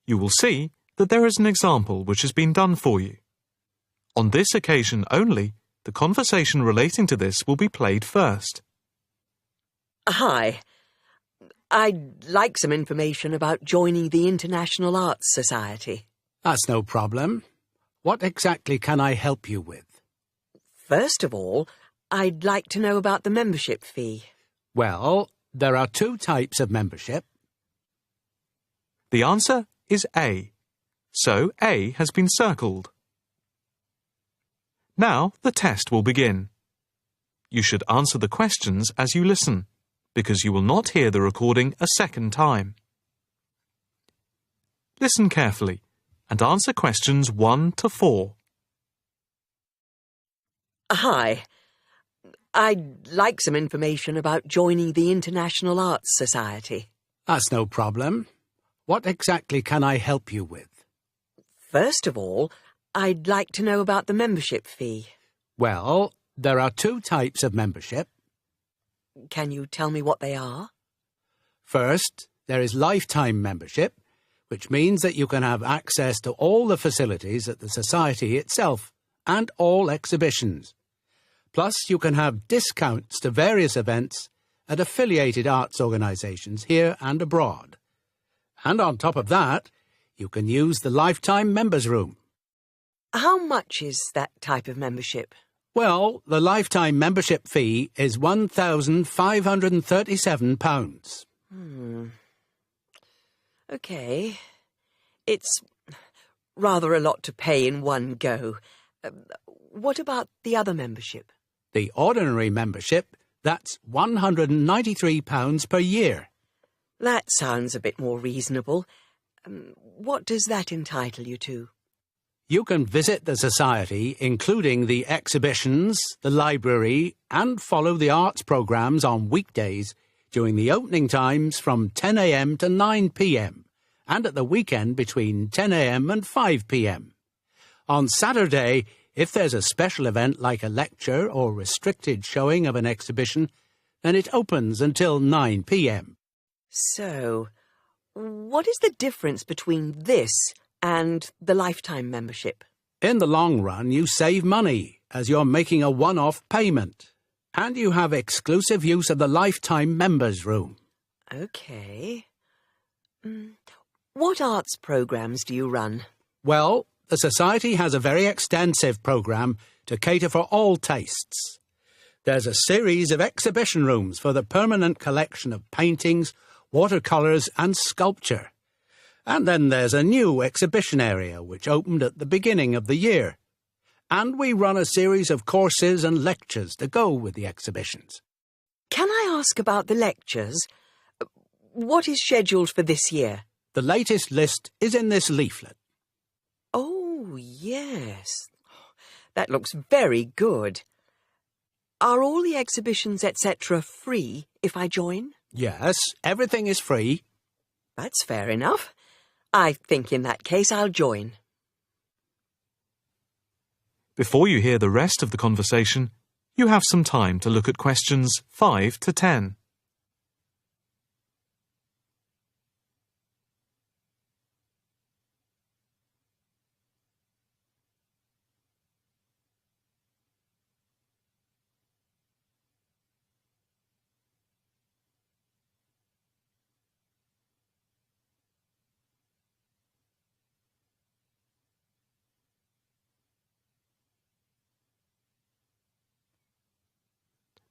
You will see that there is an example which has been done for you. On this occasion only, the conversation relating to this will be played first. Hi. I'd like some information about joining the International Arts Society. That's no problem. What exactly can I help you with? First of all, I'd like to know about the membership fee. Well, there are two types of membership. The answer is A. So A has been circled. Now the test will begin. You should answer the questions as you listen, because you will not hear the recording a second time. Listen carefully and answer questions 1 to 4. Hi. I'd like some information about joining the International Arts Society. That's no problem. What exactly can I help you with? First of all, I'd like to know about the membership fee. Well, there are two types of membership. Can you tell me what they are? First, there is lifetime membership, which means that you can have access to all the facilities at the Society itself and all exhibitions. Plus, you can have discounts to various events at affiliated arts organisations here and abroad. And on top of that, you can use the lifetime members' room. How much is that type of membership? Well, the lifetime membership fee is £1,537. OK. It's rather a lot to pay in one go. What about the other membership? The ordinary membership, that's £193 per year. That sounds a bit more reasonable. What does that entitle you to? You can visit the Society, including the exhibitions, the library, and follow the arts programmes on weekdays during the opening times from 10 a.m. to 9 p.m. and at the weekend between 10 a.m. and 5 p.m. On Saturday, if there's a special event like a lecture or restricted showing of an exhibition, then it opens until 9 p.m. So, what is the difference between this and the lifetime membership? In the long run, you save money, as you're making a one-off payment. And you have exclusive use of the lifetime members' room. OK. What arts programmes do you run? Well, the Society has a very extensive programme to cater for all tastes. There's a series of exhibition rooms for the permanent collection of paintings, watercolours and sculpture. And then there's a new exhibition area which opened at the beginning of the year. And we run a series of courses and lectures to go with the exhibitions. Can I ask about the lectures? What is scheduled for this year? The latest list is in this leaflet. Oh, yes. That looks very good. Are all the exhibitions, etc., free if I join? Yes, everything is free. That's fair enough. I think in that case I'll join. Before you hear the rest of the conversation, you have some time to look at questions 5 to 10.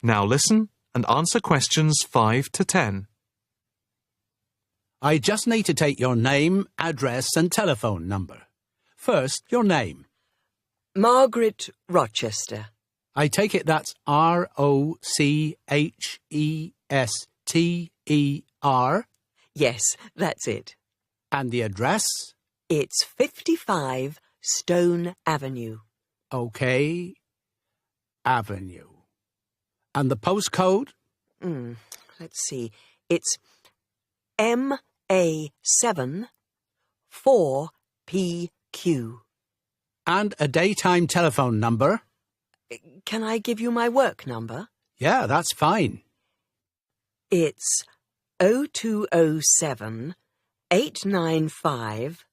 Now listen and answer questions 5 to 10. I just need to take your name, address and telephone number. First, your name. Margaret Rochester. I take it that's R-O-C-H-E-S-T-E-R? Yes, that's it. And the address? It's 55 Stone Avenue. OK. Avenue. And the postcode? Let's see. It's MA7 4PQ. And a daytime telephone number? Can I give you my work number? Yeah, that's fine. It's 0207 895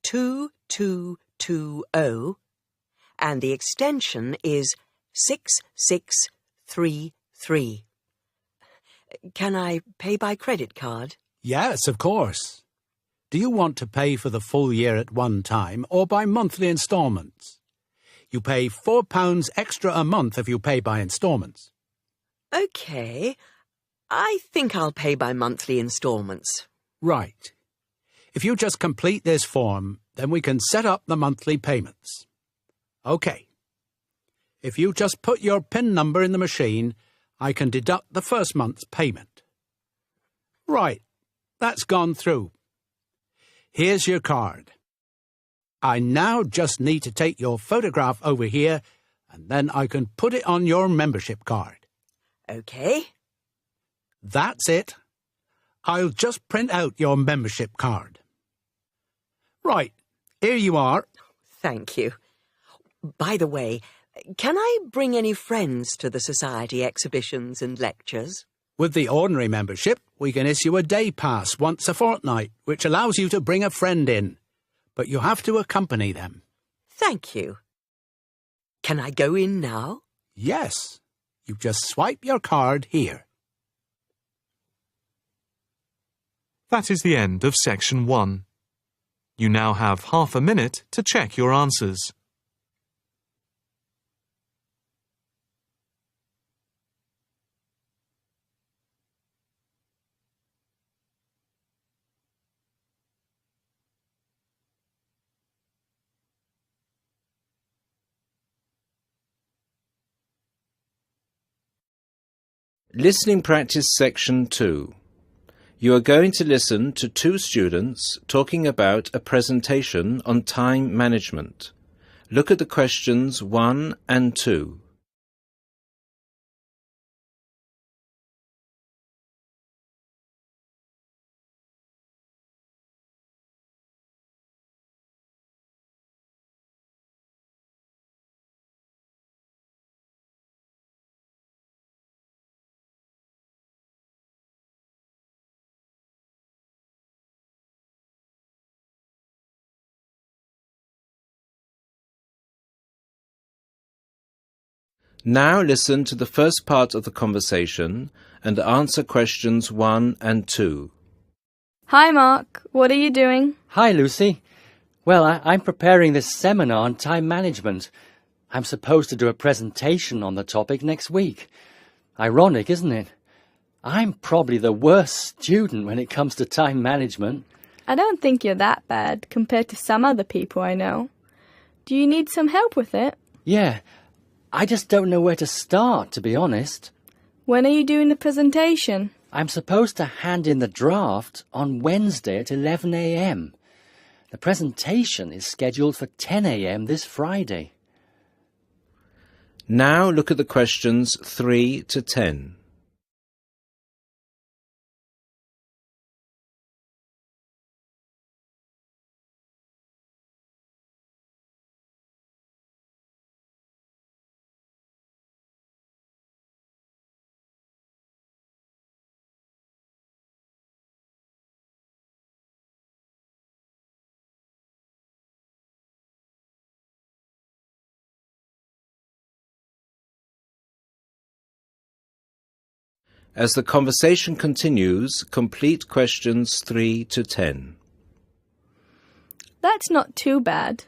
2220 and the extension is 6633. Can I pay by credit card? Yes, of course. Do you want to pay for the full year at one time or by monthly instalments? You pay £4 extra a month if you pay by instalments. OK. I think I'll pay by monthly instalments. Right. If you just complete this form, then we can set up the monthly payments. OK. If you just put your PIN number in the machine, I can deduct the first month's payment. Right. That's gone through. Here's your card. I now just need to take your photograph over here, and then I can put it on your membership card. OK. That's it. I'll just print out your membership card. Right, here you are. Thank you. By the way, can I bring any friends to the Society exhibitions and lectures? With the ordinary membership, we can issue a day pass once a fortnight, which allows you to bring a friend in. But you have to accompany them. Thank you. Can I go in now? Yes. You just swipe your card here. That is the end of Section 1. You now have half a minute to check your answers. Listening Practice Section 2. You are going to listen to two students talking about a presentation on time management. Look at the questions 1 and 2. Now listen to the first part of the conversation and answer questions 1 and 2. Hi, Mark. What are you doing? Hi, Lucy. Well, I'm preparing this seminar on time management. I'm supposed to do a presentation on the topic next week. Ironic, isn't it? I'm probably the worst student when it comes to time management. I don't think you're that bad compared to some other people I know. Do you need some help with it? Yeah, I just don't know where to start, to be honest. When are you doing the presentation? I'm supposed to hand in the draft on Wednesday at 11 a.m. The presentation is scheduled for 10 a.m. this Friday. Now look at the questions 3 to 10. As the conversation continues, complete questions 3 to 10. That's not too bad.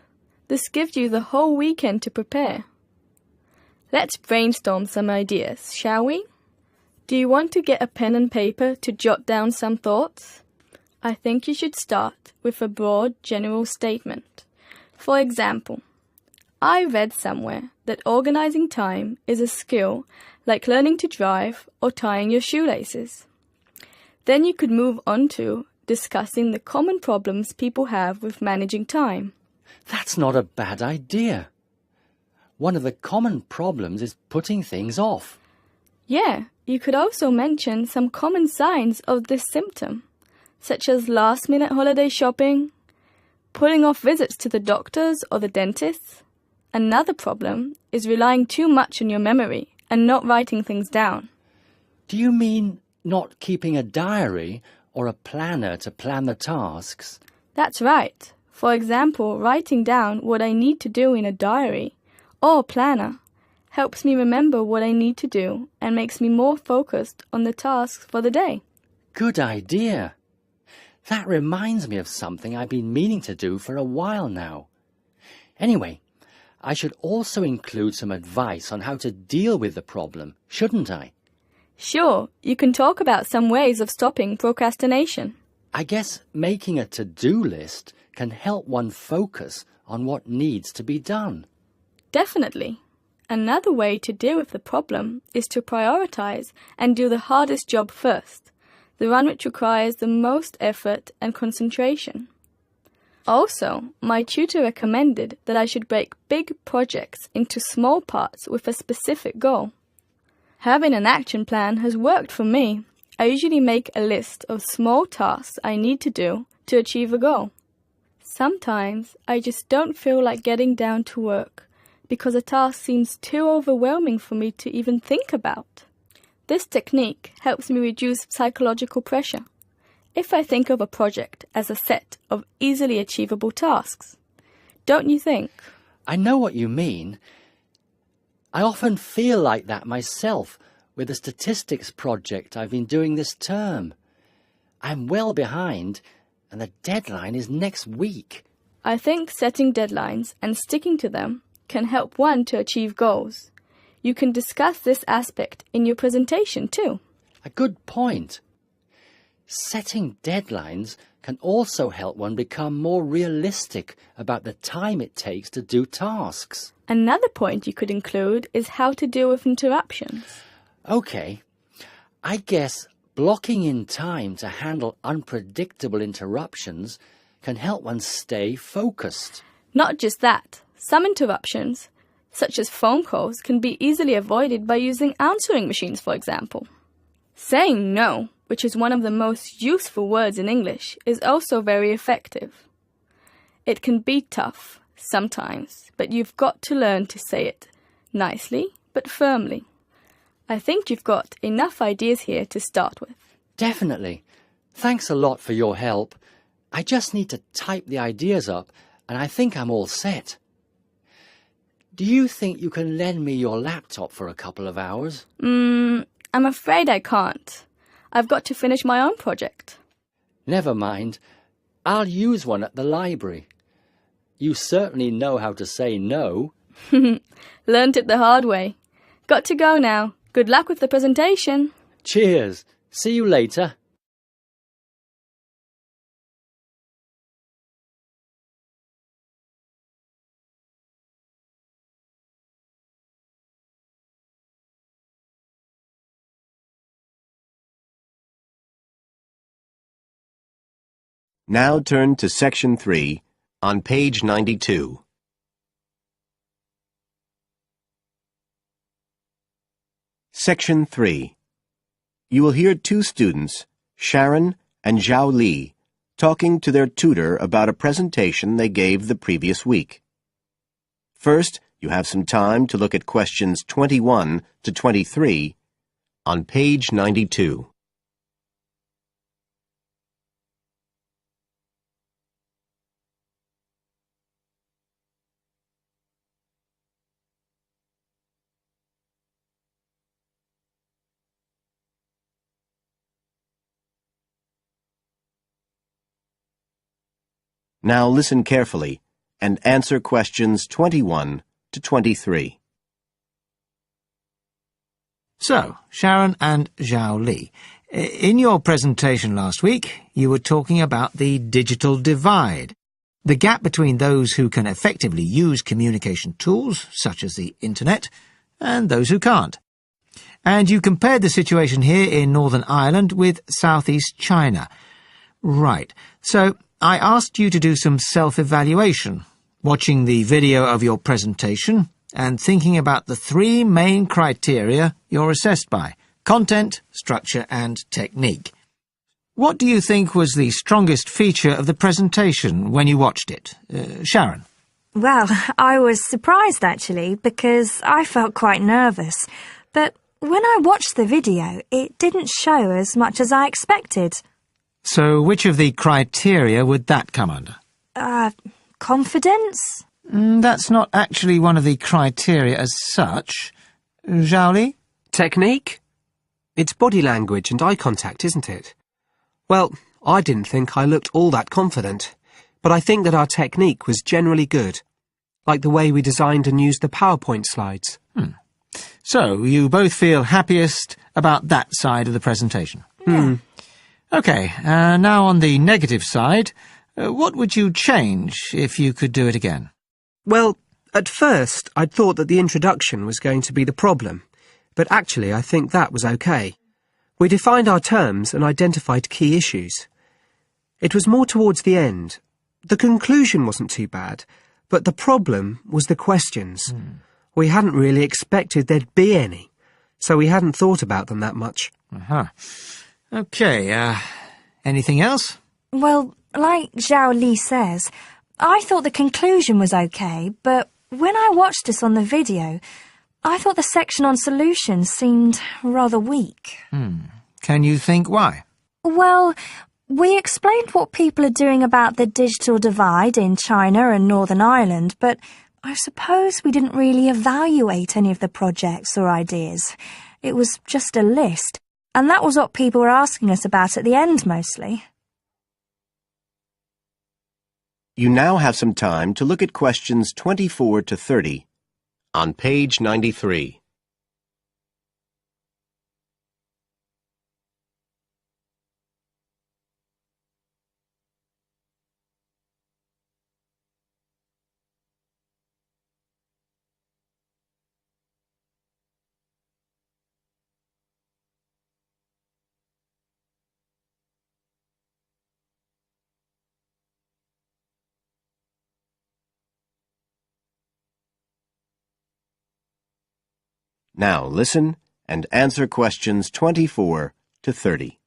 This gives you the whole weekend to prepare. Let's brainstorm some ideas, shall we? Do you want to get a pen and paper to jot down some thoughts? I think you should start with a broad general statement. For example, I read somewhere that organizing time is a skill like learning to drive or tying your shoelaces. Then you could move on to discussing the common problems people have with managing time. That's not a bad idea. One of the common problems is putting things off. Yeah, you could also mention some common signs of this symptom, such as last-minute holiday shopping, putting off visits to the doctors or the dentist. Another problem is relying too much on your memory and not writing things down. Do you mean not keeping a diary or a planner to plan the tasks? That's right. For example, writing down what I need to do in a diary or planner helps me remember what I need to do and makes me more focused on the tasks for the day. Good idea. That reminds me of something I've been meaning to do for a while now. Anyway, I should also include some advice on how to deal with the problem, shouldn't I? Sure, you can talk about some ways of stopping procrastination. I guess making a to-do list can help one focus on what needs to be done. Definitely. Another way to deal with the problem is to prioritize and do the hardest job first, the one which requires the most effort and concentration. Also, my tutor recommended that I should break big projects into small parts with a specific goal. Having an action plan has worked for me. I usually make a list of small tasks I need to do to achieve a goal. Sometimes I just don't feel like getting down to work because a task seems too overwhelming for me to even think about. This technique helps me reduce psychological pressure if I think of a project as a set of easily achievable tasks. Don't you think? I know what you mean. I often feel like that myself with the statistics project I've been doing this term. I'm well behind, and the deadline is next week. I think setting deadlines and sticking to them can help one to achieve goals. You can discuss this aspect in your presentation too. A good point. Setting deadlines can also help one become more realistic about the time it takes to do tasks. Another point you could include is how to deal with interruptions. Okay, I guess blocking in time to handle unpredictable interruptions can help one stay focused. Not just that, some interruptions, such as phone calls, can be easily avoided by using answering machines, for example. Saying no, which is one of the most useful words in English, is also very effective. It can be tough sometimes, but you've got to learn to say it nicely but firmly. I think you've got enough ideas here to start with. Definitely. Thanks a lot for your help. I just need to type the ideas up, and I think I'm all set. Do you think you can lend me your laptop for a couple of hours? I'm afraid I can't. I've got to finish my own project. Never mind. I'll use one at the library. You certainly know how to say no. Learned it the hard way. Got to go now. Good luck with the presentation. Cheers. See you later. Now turn to Section 3 on page 92. Section 3. You will hear two students, Sharon and Zhao Li, talking to their tutor about a presentation they gave the previous week. First, you have some time to look at questions 21 to 23 on page 92. Now listen carefully and answer questions 21 to 23. So, Sharon and Zhao Li, in your presentation last week, you were talking about the digital divide, the gap between those who can effectively use communication tools, such as the internet, and those who can't. And you compared the situation here in Northern Ireland with Southeast China. Right. So, I asked you to do some self-evaluation, watching the video of your presentation and thinking about the three main criteria you're assessed by: content, structure and technique. What do you think was the strongest feature of the presentation when you watched it? Sharon? Well, I was surprised actually because I felt quite nervous. But when I watched the video, it didn't show as much as I expected. So which of the criteria would that come under? Confidence? That's not actually one of the criteria as such. Zhao Li? Technique? It's body language and eye contact, isn't it? Well, I didn't think I looked all that confident, but I think that our technique was generally good, like the way we designed and used the PowerPoint slides. So, you both feel happiest about that side of the presentation? Yeah. OK, now on the negative side, what would you change if you could do it again? Well, at first I'd thought that the introduction was going to be the problem, but actually I think that was okay. We defined our terms and identified key issues. It was more towards the end. The conclusion wasn't too bad, but the problem was the questions. We hadn't really expected there'd be any, so we hadn't thought about them that much. OK, anything else? Well, like Zhao Li says, I thought the conclusion was okay, but when I watched us on the video, I thought the section on solutions seemed rather weak. Can you think why? Well, we explained what people are doing about the digital divide in China and Northern Ireland, but I suppose we didn't really evaluate any of the projects or ideas. It was just a list, and that was what people were asking us about at the end mostly. You now have some time to look at questions 24 to 30 on page 93. Now listen and answer questions 24 to 30.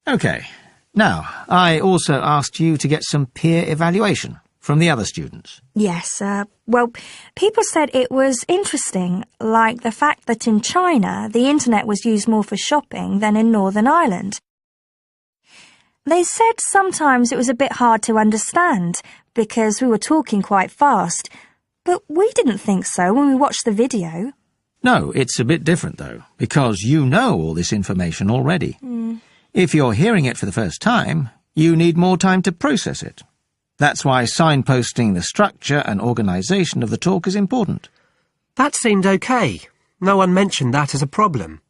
OK. Now, I also asked you to get some peer evaluation from the other students. Yes, well, people said it was interesting, like the fact that in China the internet was used more for shopping than in Northern Ireland. They said sometimes it was a bit hard to understand because we were talking quite fast, but we didn't think so when we watched the video. No, it's a bit different, though, because you know all this information already. If you're hearing it for the first time, you need more time to process it. That's why signposting the structure and organisation of the talk is important. That seemed okay. No one mentioned that as a problem.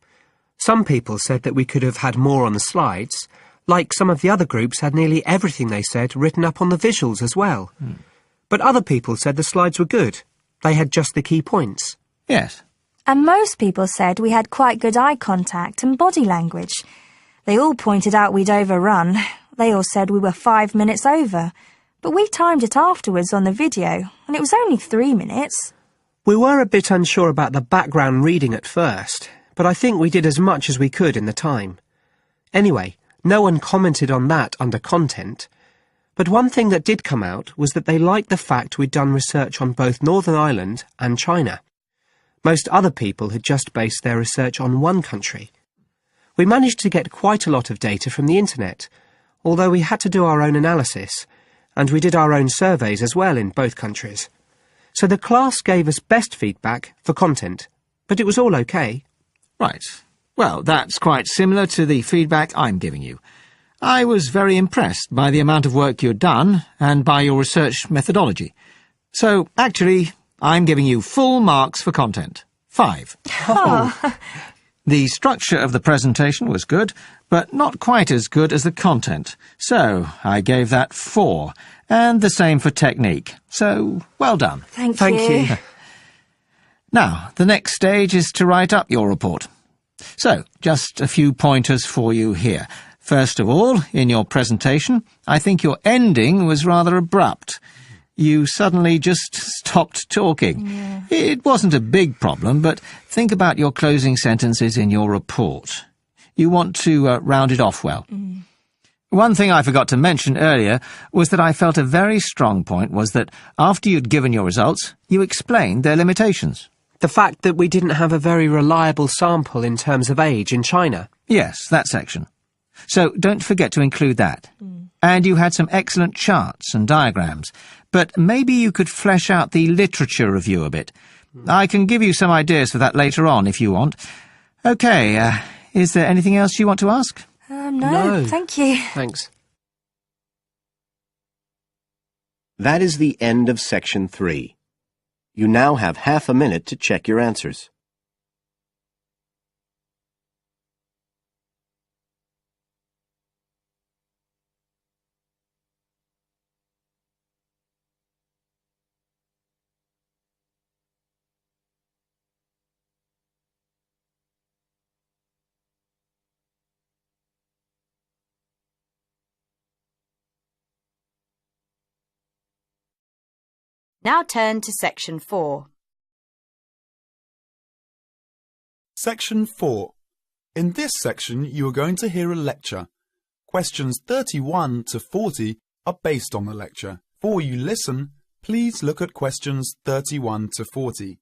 Some people said that we could have had more on the slides, like some of the other groups had nearly everything they said written up on the visuals as well. But other people said the slides were good. They had just the key points. Yes. And most people said we had quite good eye contact and body language. They all pointed out we'd overrun. They all said we were 5 minutes over. But we timed it afterwards on the video, and it was only 3 minutes. We were a bit unsure about the background reading at first, but I think we did as much as we could in the time. Anyway, no one commented on that under content. But one thing that did come out was that they liked the fact we'd done research on both Northern Ireland and China. Most other people had just based their research on one country. We managed to get quite a lot of data from the internet, although we had to do our own analysis, and we did our own surveys as well in both countries. So the class gave us best feedback for content, but it was all okay. Right. Well, that's quite similar to the feedback I'm giving you. I was very impressed by the amount of work you'd done and by your research methodology. So, actually, I'm giving you full marks for content. 5. The structure of the presentation was good, but not quite as good as the content. So, I gave that 4. And the same for technique. So, well done. Thank you. Now, the next stage is to write up your report. So, just a few pointers for you here. First of all, in your presentation, I think your ending was rather abrupt. You suddenly just stopped talking. Yeah. It wasn't a big problem, but think about your closing sentences in your report. You want to round it off well. One thing I forgot to mention earlier was that I felt a very strong point was that after you'd given your results, you explained their limitations. The fact that we didn't have a very reliable sample in terms of age in China. Yes, that section. so don't forget to include that. And you had some excellent charts and diagrams, but maybe you could flesh out the literature review a bit. I can give you some ideas for that later on if you want. OK, is there anything else you want to ask? No, thank you. Thanks. That is the end of Section 3. You now have half a minute to check your answers. Now turn to Section 4. Section 4. In this section, you are going to hear a lecture. Questions 31 to 40 are based on the lecture. Before you listen, please look at questions 31 to 40.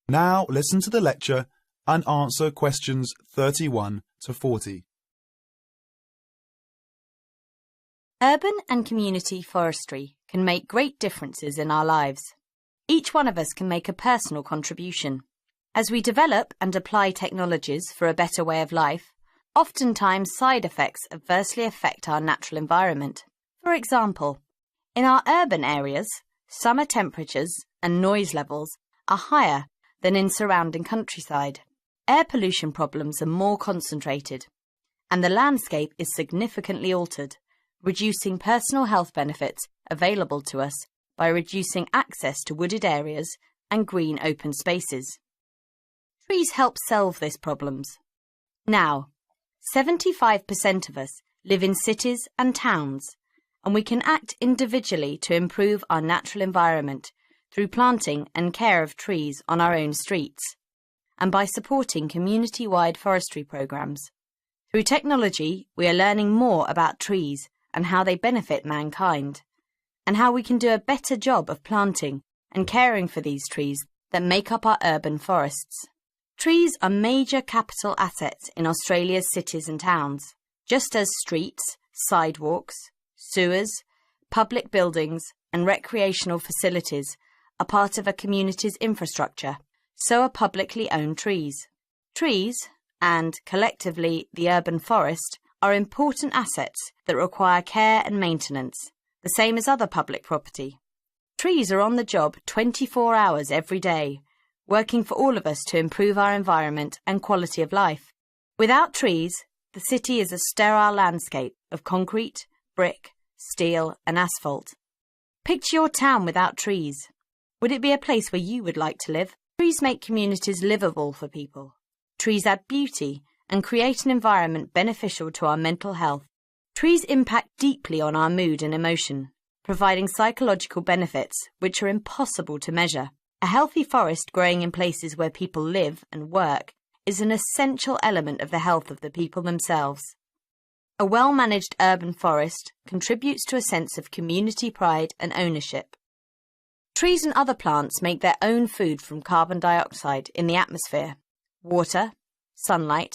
Now listen to the lecture and answer questions 31 to 40. Urban and community forestry can make great differences in our lives. Each one of us can make a personal contribution. As we develop and apply technologies for a better way of life, oftentimes side effects adversely affect our natural environment. For example, in our urban areas, summer temperatures and noise levels are higher than in surrounding countryside. Air pollution problems are more concentrated, and the landscape is significantly altered, reducing personal health benefits available to us by reducing access to wooded areas and green open spaces. Trees help solve these problems. Now, 75% of us live in cities and towns, and we can act individually to improve our natural environment through planting and care of trees on our own streets, and by supporting community-wide forestry programs. Through technology, we are learning more about trees and how they benefit mankind, and how we can do a better job of planting and caring for these trees that make up our urban forests. Trees are major capital assets in Australia's cities and towns, just as streets, sidewalks, sewers, public buildings and recreational facilities are part of a community's infrastructure. So are publicly owned trees. Trees, and collectively the urban forest, are important assets that require care and maintenance, the same as other public property. Trees are on the job 24 hours every day, working for all of us to improve our environment and quality of life. Without trees, the city is a sterile landscape of concrete, brick, steel and asphalt. Picture your town without trees. Would it be a place where you would like to live? Trees make communities livable for people. Trees add beauty and create an environment beneficial to our mental health. Trees impact deeply on our mood and emotion, providing psychological benefits which are impossible to measure. A healthy forest growing in places where people live and work is an essential element of the health of the people themselves. A well-managed urban forest contributes to a sense of community pride and ownership. Trees and other plants make their own food from carbon dioxide in the atmosphere, water, sunlight,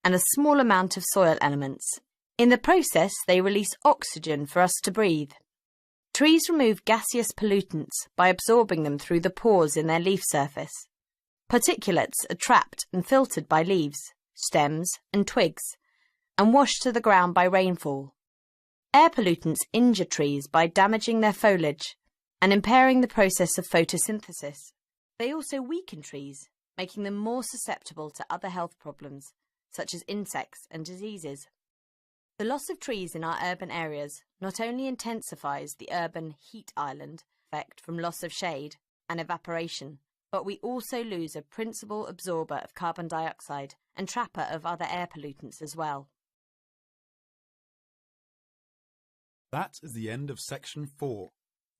and a small amount of soil elements. In the process, they release oxygen for us to breathe. Trees remove gaseous pollutants by absorbing them through the pores in their leaf surface. Particulates are trapped and filtered by leaves, stems, and twigs, and washed to the ground by rainfall. Air pollutants injure trees by damaging their foliage and impairing the process of photosynthesis. They also weaken trees, making them more susceptible to other health problems, such as insects and diseases. The loss of trees in our urban areas not only intensifies the urban heat island effect from loss of shade and evaporation, but we also lose a principal absorber of carbon dioxide and trapper of other air pollutants as well. That is the end of Section 4.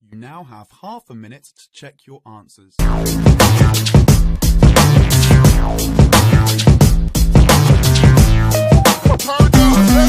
You now have half a minute to check your answers. Paperyou.